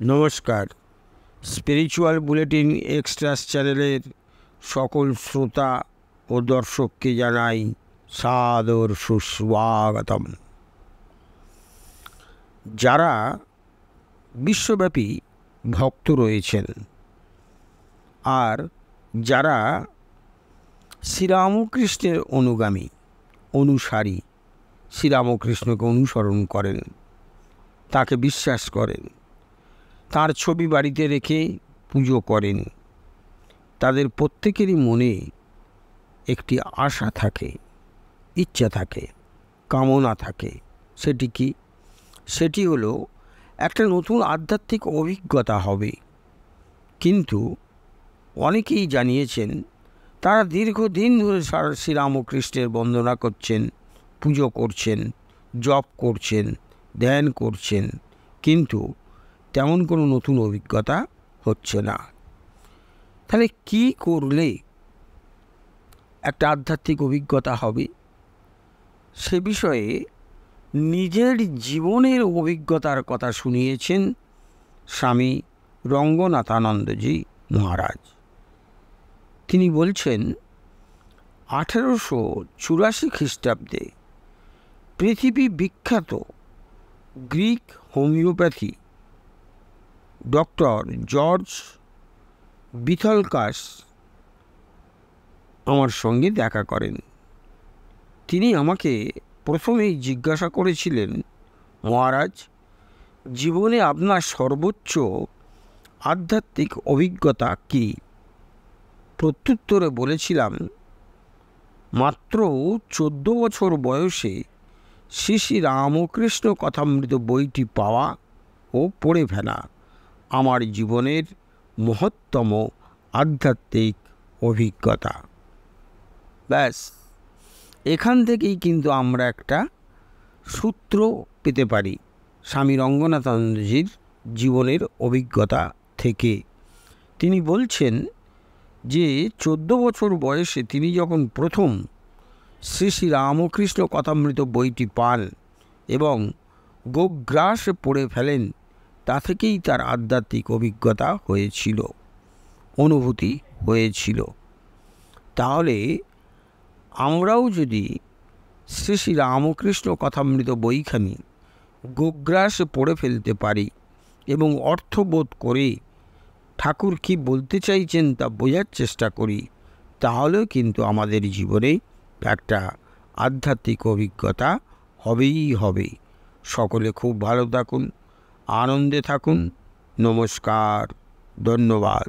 নমস্কার। Spiritual bulletin এক্সট্রাস চ্যানেলের সকল শ্রোতা ও দর্শককে জানাই সাদর সুস্বাগতম। যারা বিশ্বব্যাপী ভক্ত রয়েছেন আর যারা শ্রীরামকৃষ্ণের অনুসারী, শ্রীরামকৃষ্ণকে অনুসরণ করেন, তাকে বিশ্বাস করেন, তার ছবি বাড়িতে রেখে পুজো করেন, তাদের প্রত্যেকেরই মনে একটি আশা থাকে, ইচ্ছা থাকে, কামনা থাকে। সেটি কি? সেটি হলো একটা নতুন আধ্যাত্মিক অভিজ্ঞতা হবে। কিন্তু অনেকেই জানিয়েছেন তারা দীর্ঘদিন ধরে শ্রীরামকৃষ্ণের বন্দনা করছেন, পুজো করছেন, জপ করছেন, ধ্যান করছেন, কিন্তু তেমন কোনো নতুন অভিজ্ঞতা হচ্ছে না। তাহলে কি করলে একটা আধ্যাত্মিক অভিজ্ঞতা হবে? সে বিষয়ে নিজের জীবনের অভিজ্ঞতার কথা শুনিয়েছেন স্বামী রঙ্গনাথানন্দজি মহারাজ। তিনি বলছেন 1884 খ্রিস্টাব্দে পৃথিবী বিখ্যাত গ্রিক হোমিওপ্যাথি ডক্টর জর্জ বিথলকাস আমার সঙ্গে দেখা করেন। তিনি আমাকে প্রথমেই জিজ্ঞাসা করেছিলেন, মহারাজ, জীবনে আপনার সর্বোচ্চ আধ্যাত্মিক অভিজ্ঞতা কী? প্রত্যুত্তরে বলেছিলাম, মাত্র 14 বছর বয়সে শ্রী শ্রী রামকৃষ্ণ কথামৃত বইটি পাওয়া ও পড়ে ফেলা আমার জীবনের মহত্তম আধ্যাত্মিক অভিজ্ঞতা। ব্যাস, এখান থেকেই কিন্তু আমরা একটা সূত্র পেতে পারি স্বামী রঙ্গনাথানন্দজির জীবনের অভিজ্ঞতা থেকে। তিনি বলছেন যে 14 বছর বয়সে তিনি যখন প্রথম শ্রী শ্রী রামকৃষ্ণ কথামৃত বইটি পান এবং গোগ্রাসে পড়ে ফেলেন, তা থেকেই তার আধ্যাত্মিক অভিজ্ঞতা হয়েছিল, অনুভূতি হয়েছিল। তাহলে আমরাও যদি শ্রী শ্রী রামকৃষ্ণ কথামৃত বইখানি গোগ্রাসে পড়ে ফেলতে পারি এবং অর্থবোধ করে ঠাকুর কি বলতে চাইছেন তা বোঝার চেষ্টা করি, তাহলেও কিন্তু আমাদের জীবনে একটা আধ্যাত্মিক অভিজ্ঞতা হবেই হবে। সকলে খুব ভালো থাকুন, আনন্দে থাকুন। নমস্কার, ধন্যবাদ।